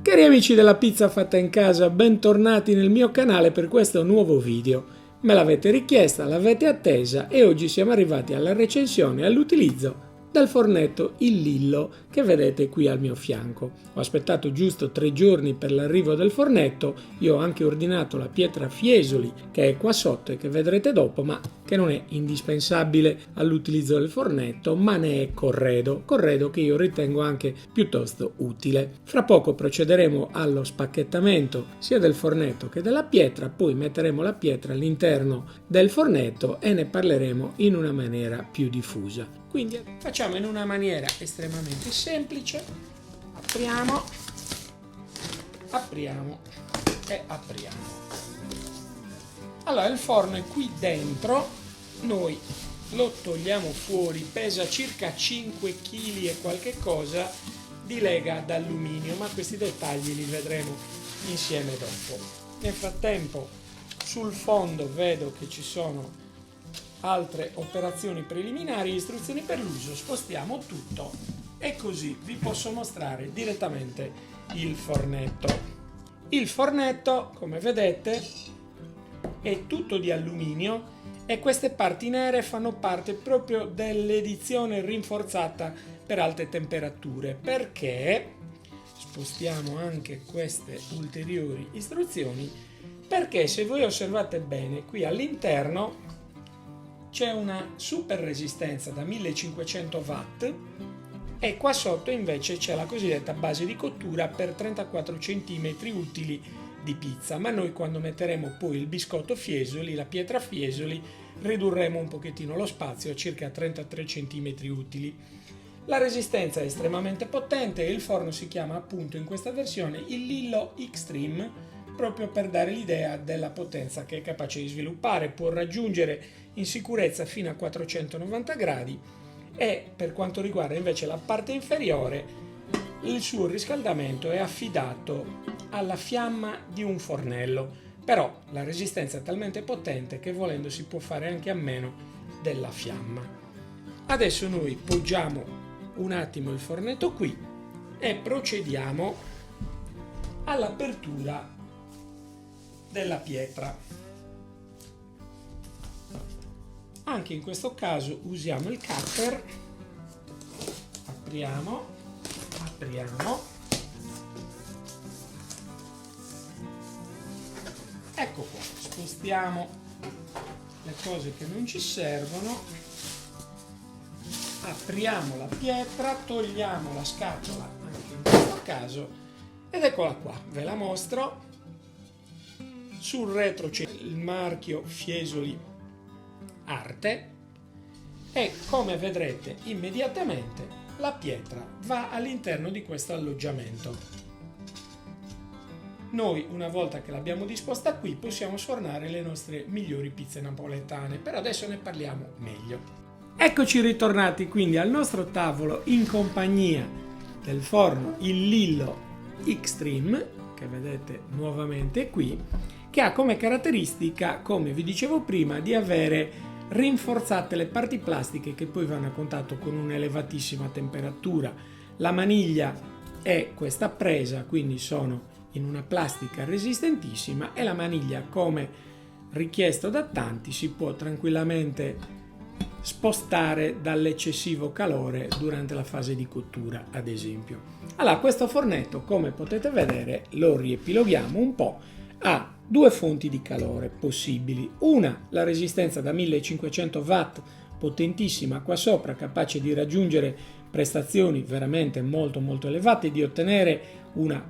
Cari amici della pizza fatta in casa, bentornati nel mio canale per questo nuovo video. Me l'avete richiesta, l'avete attesa e oggi siamo arrivati alla recensione e all'utilizzo del fornetto Il Lillo che vedete qui al mio fianco. Ho aspettato giusto 3 giorni per l'arrivo del fornetto, io ho anche ordinato la pietra Fiesoli che è qua sotto e che vedrete dopo, ma che non è indispensabile all'utilizzo del fornetto, ma ne è corredo che io ritengo anche piuttosto utile. Fra poco procederemo allo spacchettamento sia del fornetto che della pietra, poi metteremo la pietra all'interno del fornetto e ne parleremo in una maniera più diffusa. Quindi facciamo in una maniera estremamente semplice, apriamo e apriamo. Allora il forno è qui dentro, noi lo togliamo fuori, pesa circa 5 kg e qualche cosa di lega d'alluminio, ma questi dettagli li vedremo insieme dopo. Nel frattempo sul fondo vedo che ci sono altre operazioni preliminari, istruzioni per l'uso, spostiamo tutto e così vi posso mostrare direttamente il fornetto. Il fornetto, come vedete, è tutto di alluminio e queste parti nere fanno parte proprio dell'edizione rinforzata per alte temperature, perché spostiamo anche queste ulteriori istruzioni, perché se voi osservate bene qui all'interno c'è una super resistenza da 1500 watt e qua sotto invece c'è la cosiddetta base di cottura per 34 cm utili di pizza, ma noi quando metteremo poi il biscotto Fiesoli, la pietra Fiesoli, ridurremo un pochettino lo spazio a circa 33 cm utili. La resistenza è estremamente potente e il forno si chiama appunto in questa versione il Lillo Xtreme, proprio per dare l'idea della potenza che è capace di sviluppare. Può raggiungere in sicurezza fino a 490 gradi e per quanto riguarda invece la parte inferiore il suo riscaldamento è affidato alla fiamma di un fornello, però la resistenza è talmente potente che volendo si può fare anche a meno della fiamma. Adesso noi poggiamo un attimo il fornetto qui e procediamo all'apertura della pietra. Anche in questo caso usiamo il cutter, apriamo, ecco qua, spostiamo le cose che non ci servono, apriamo la pietra, togliamo la scatola anche in questo caso ed eccola qua, ve la mostro. Sul retro c'è il marchio Fiesoli Arte e come vedrete immediatamente la pietra va all'interno di questo alloggiamento. Noi una volta che l'abbiamo disposta qui possiamo sfornare le nostre migliori pizze napoletane, però adesso ne parliamo meglio. Eccoci ritornati quindi al nostro tavolo in compagnia del forno Il Lillo Xtreme che vedete nuovamente qui, che ha come caratteristica, come vi dicevo prima, di avere rinforzate le parti plastiche che poi vanno a contatto con un'elevatissima temperatura. La maniglia è questa presa, quindi sono in una plastica resistentissima e la maniglia, come richiesto da tanti, si può tranquillamente spostare dall'eccessivo calore durante la fase di cottura, ad esempio. Allora, questo fornetto, come potete vedere, lo riepiloghiamo un po', ha 2 fonti di calore possibili. Una, la resistenza da 1500 watt, potentissima qua sopra, capace di raggiungere prestazioni veramente molto elevate e di ottenere una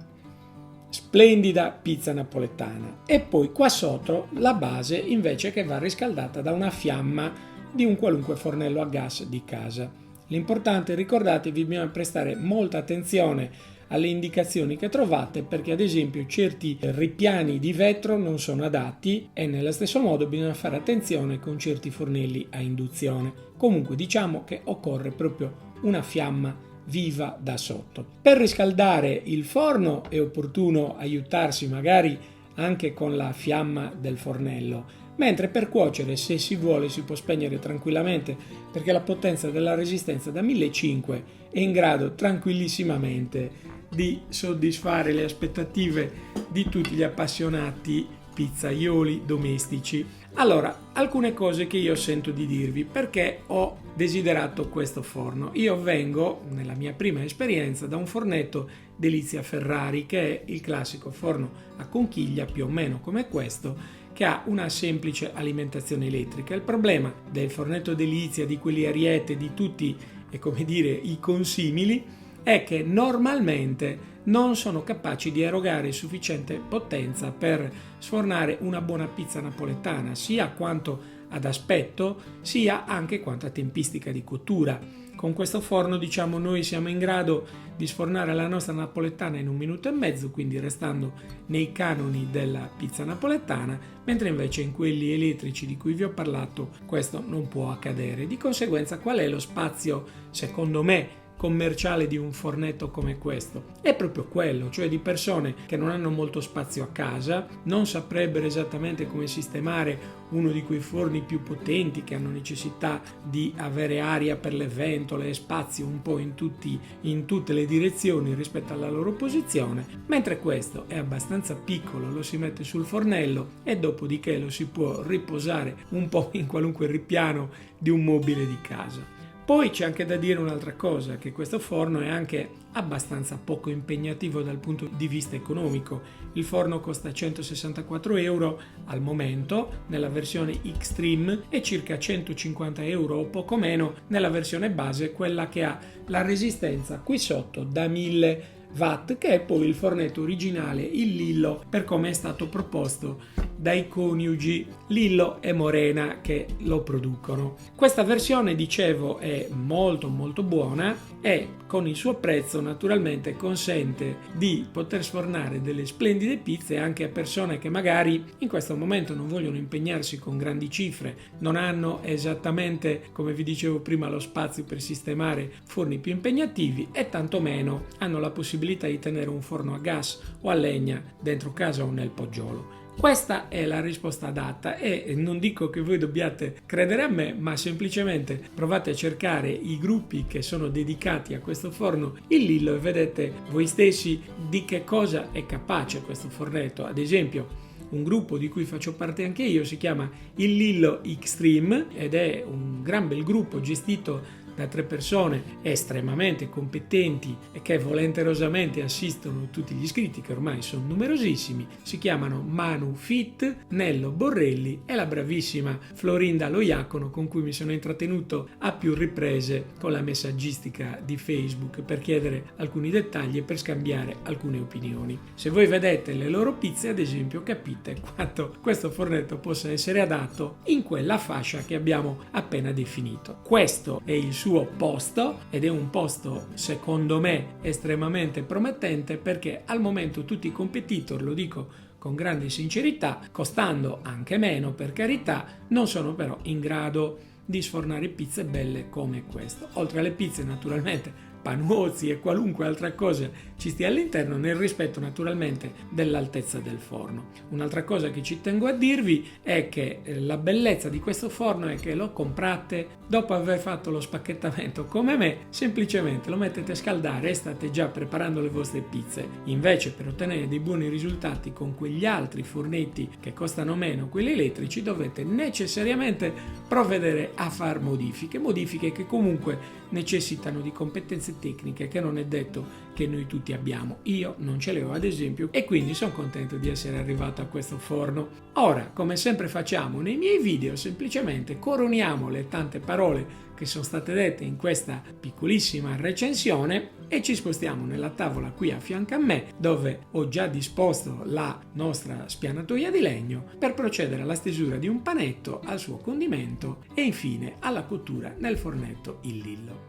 splendida pizza napoletana. E poi qua sotto la base invece che va riscaldata da una fiamma di un qualunque fornello a gas di casa. L'importante, ricordatevi, bisogna prestare molta attenzione alle indicazioni che trovate, perché ad esempio certi ripiani di vetro non sono adatti e nello stesso modo bisogna fare attenzione con certi fornelli a induzione. Comunque diciamo che occorre proprio una fiamma viva da sotto. Per riscaldare il forno è opportuno aiutarsi magari anche con la fiamma del fornello, mentre per cuocere, se si vuole, si può spegnere tranquillamente, perché la potenza della resistenza da 1500 è in grado tranquillissimamente di soddisfare le aspettative di tutti gli appassionati pizzaioli domestici. Allora, alcune cose che io sento di dirvi perché ho desiderato questo forno. Io vengo, nella mia prima esperienza, da un fornetto Delizia Ferrari, che è il classico forno a conchiglia, più o meno come questo, che ha una semplice alimentazione elettrica. Il problema del fornetto Delizia, di quelli Ariete, di tutti, come dire, i consimili, è che normalmente non sono capaci di erogare sufficiente potenza per sfornare una buona pizza napoletana, sia quanto ad aspetto, sia anche quanto a tempistica di cottura. Con questo forno, diciamo, noi siamo in grado di sfornare la nostra napoletana in 1 minuto e mezzo, quindi restando nei canoni della pizza napoletana, mentre invece in quelli elettrici di cui vi ho parlato questo non può accadere. Di conseguenza, qual è lo spazio, secondo me, commerciale di un fornetto come questo? È proprio quello, cioè di persone che non hanno molto spazio a casa, non saprebbero esattamente come sistemare uno di quei forni più potenti che hanno necessità di avere aria per le ventole e spazio un po' in tutte le direzioni rispetto alla loro posizione, mentre questo è abbastanza piccolo, lo si mette sul fornello e dopodiché lo si può riposare un po' in qualunque ripiano di un mobile di casa. Poi c'è anche da dire un'altra cosa, che questo forno è anche abbastanza poco impegnativo dal punto di vista economico. Il forno costa 164 euro al momento nella versione Extreme e circa 150 euro o poco meno nella versione base, quella che ha la resistenza qui sotto da 1000 watt, che è poi il fornetto originale, il Lillo, per come è stato proposto dai coniugi Lillo e Morena che lo producono. Questa versione, dicevo, è molto buona e con il suo prezzo naturalmente consente di poter sfornare delle splendide pizze anche a persone che magari in questo momento non vogliono impegnarsi con grandi cifre, non hanno esattamente, come vi dicevo prima, lo spazio per sistemare forni più impegnativi e tantomeno hanno la possibilità di tenere un forno a gas o a legna dentro casa o nel poggiolo. Questa è la risposta adatta e non dico che voi dobbiate credere a me, ma semplicemente provate a cercare i gruppi che sono dedicati a questo forno il Lillo e vedete voi stessi di che cosa è capace questo fornetto. Ad esempio, un gruppo di cui faccio parte anche io si chiama il Lillo Extreme ed è un gran bel gruppo gestito da 3 persone estremamente competenti e che volenterosamente assistono tutti gli iscritti, che ormai sono numerosissimi. Si chiamano Manu Fit, Nello Borrelli e la bravissima Florinda Loiacono, con cui mi sono intrattenuto a più riprese con la messaggistica di Facebook per chiedere alcuni dettagli e per scambiare alcune opinioni. Se voi vedete le loro pizze, ad esempio, capite quanto questo fornetto possa essere adatto in quella fascia che abbiamo appena definito. Questo è il suo posto ed è un posto secondo me estremamente promettente, perché al momento tutti i competitor, lo dico con grande sincerità, costando anche meno per carità, non sono però in grado di sfornare pizze belle come questo. Oltre alle pizze, naturalmente, panuozzi e qualunque altra cosa ci stia all'interno, nel rispetto naturalmente dell'altezza del forno. Un'altra cosa che ci tengo a dirvi è che la bellezza di questo forno è che lo comprate dopo aver fatto lo spacchettamento come me, semplicemente lo mettete a scaldare e state già preparando le vostre pizze. Invece, per ottenere dei buoni risultati con quegli altri fornetti che costano meno, quelli elettrici, dovete necessariamente provvedere a far modifiche che comunque necessitano di competenze tecniche che non è detto che noi tutti abbiamo. Io non ce le ho, ad esempio, e quindi sono contento di essere arrivato a questo forno. Ora, come sempre facciamo nei miei video, semplicemente coroniamo le tante parole che sono state dette in questa piccolissima recensione e ci spostiamo nella tavola qui a fianco a me, dove ho già disposto la nostra spianatoia di legno, per procedere alla stesura di un panetto, al suo condimento e infine alla cottura nel fornetto il Lillo.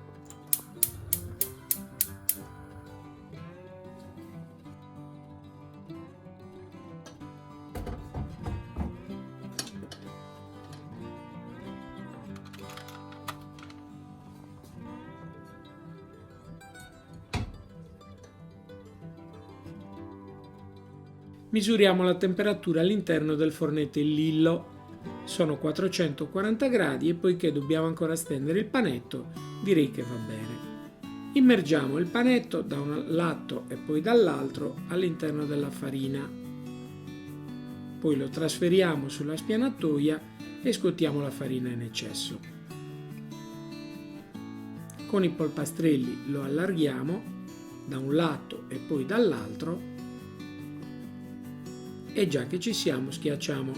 Misuriamo la temperatura all'interno del fornetto il Lillo, sono 440 gradi e poiché dobbiamo ancora stendere il panetto, direi che va bene. Immergiamo il panetto da un lato e poi dall'altro all'interno della farina. Poi lo trasferiamo sulla spianatoia e scottiamo la farina in eccesso. Con i polpastrelli lo allarghiamo da un lato e poi dall'altro e già che ci siamo schiacciamo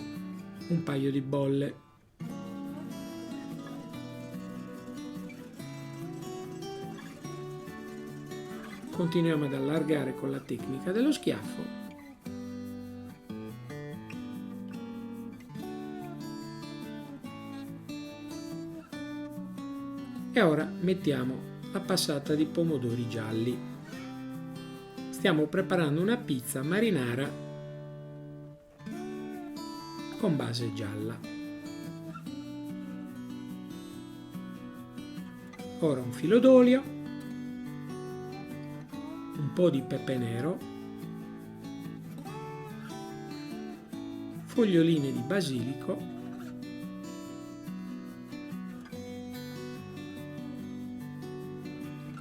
un paio di bolle. Continuiamo ad allargare con la tecnica dello schiaffo e ora mettiamo la passata di pomodori gialli. Stiamo preparando una pizza marinara con base gialla. Ora un filo d'olio, un po' di pepe nero, foglioline di basilico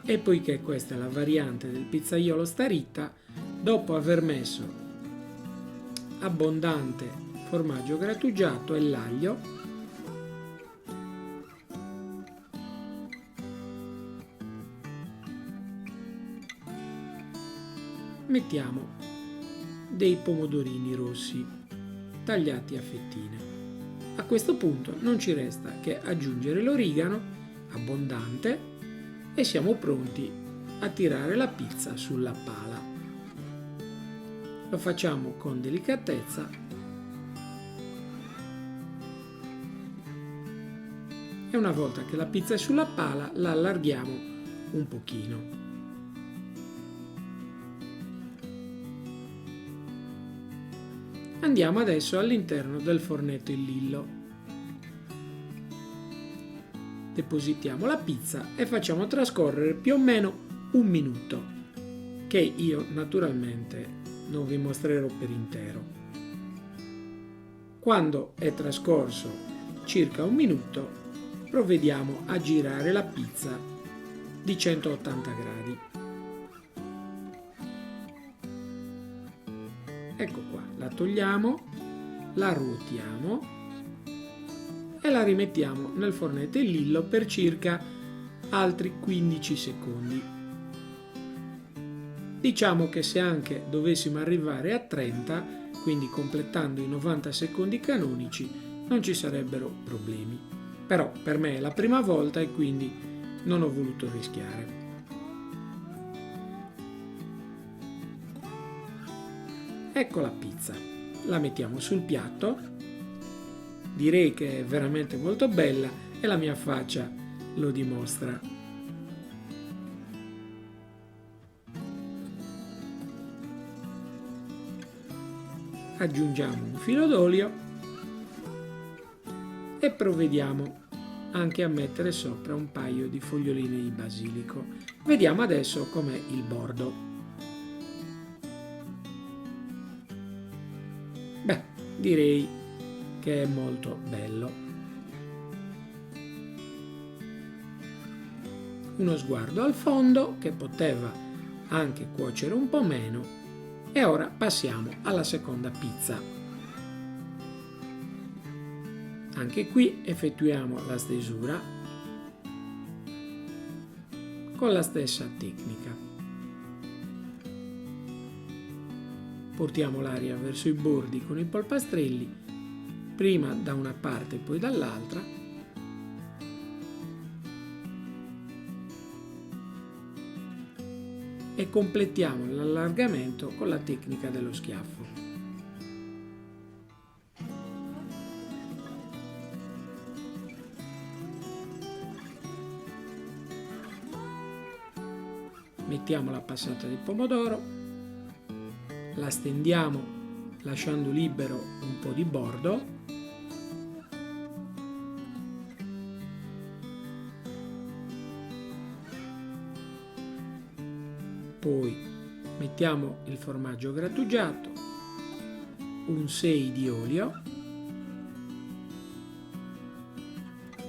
e poiché questa è la variante del pizzaiolo Starita, dopo aver messo abbondante formaggio grattugiato e l'aglio, mettiamo dei pomodorini rossi tagliati a fettine. A questo punto non ci resta che aggiungere l'origano abbondante e siamo pronti a tirare la pizza sulla pala. Lo facciamo con delicatezza e una volta che la pizza è sulla pala la allarghiamo un pochino. Andiamo adesso all'interno del fornetto in lillo. Depositiamo la pizza e facciamo trascorrere più o meno un minuto, che io naturalmente non vi mostrerò per intero. Quando è trascorso circa un minuto, provvediamo a girare la pizza di 180 gradi. Ecco qua, la togliamo, la ruotiamo e la rimettiamo nel fornetto in lillo per circa altri 15 secondi. Diciamo che se anche dovessimo arrivare a 30, quindi completando i 90 secondi canonici, non ci sarebbero problemi. Però per me è la prima volta e quindi non ho voluto rischiare. Ecco la pizza, la mettiamo sul piatto, direi che è veramente molto bella e la mia faccia lo dimostra. Aggiungiamo un filo d'olio e provvediamo anche a mettere sopra un paio di foglioline di basilico. Vediamo adesso com'è il bordo. Beh, direi che è molto bello. Uno sguardo al fondo che poteva anche cuocere un po' meno e ora passiamo alla seconda pizza. Anche qui effettuiamo la stesura con la stessa tecnica. Portiamo l'aria verso i bordi con i polpastrelli, prima da una parte e poi dall'altra, e completiamo l'allargamento con la tecnica dello schiaffo. Mettiamo la passata di pomodoro, la stendiamo lasciando libero un po' di bordo, poi mettiamo il formaggio grattugiato, un 6 di olio,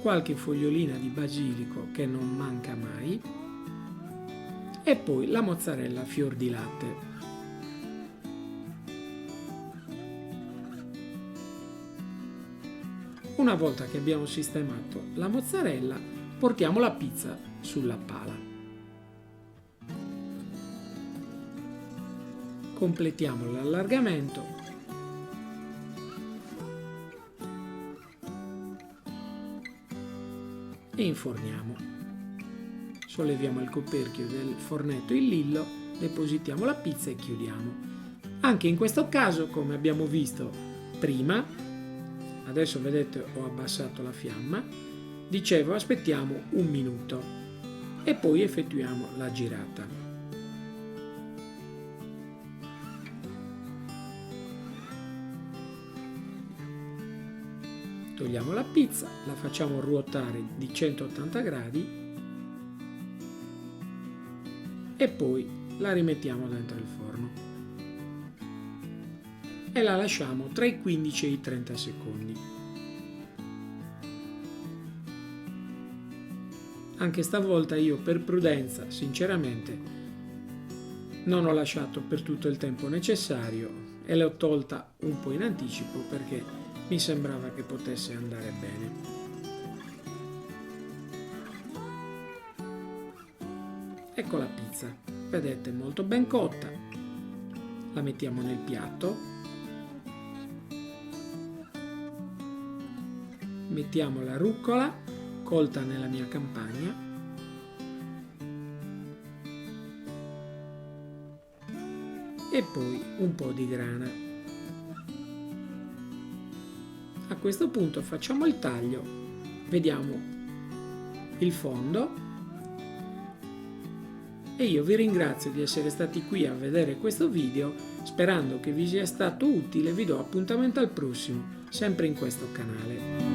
qualche fogliolina di basilico che non manca mai, e poi la mozzarella a fior di latte. Una volta che abbiamo sistemato la mozzarella, portiamo la pizza sulla pala. Completiamo l'allargamento e inforniamo. Solleviamo il coperchio del fornetto in lillo, depositiamo la pizza e chiudiamo. Anche in questo caso, come abbiamo visto prima, adesso vedete ho abbassato la fiamma, dicevo aspettiamo un minuto e poi effettuiamo la girata. Togliamo la pizza, la facciamo ruotare di 180 gradi e poi la rimettiamo dentro il forno e la lasciamo tra i 15 e i 30 secondi. Anche stavolta io per prudenza, sinceramente, non ho lasciato per tutto il tempo necessario e l'ho tolta un po' in anticipo perché mi sembrava che potesse andare bene. Ecco la pizza, vedete, molto ben cotta. La mettiamo nel piatto. Mettiamo la rucola colta nella mia campagna. E poi un po' di grana. A questo punto facciamo il taglio, vediamo il fondo e io vi ringrazio di essere stati qui a vedere questo video, sperando che vi sia stato utile. Vi do appuntamento al prossimo, sempre in questo canale.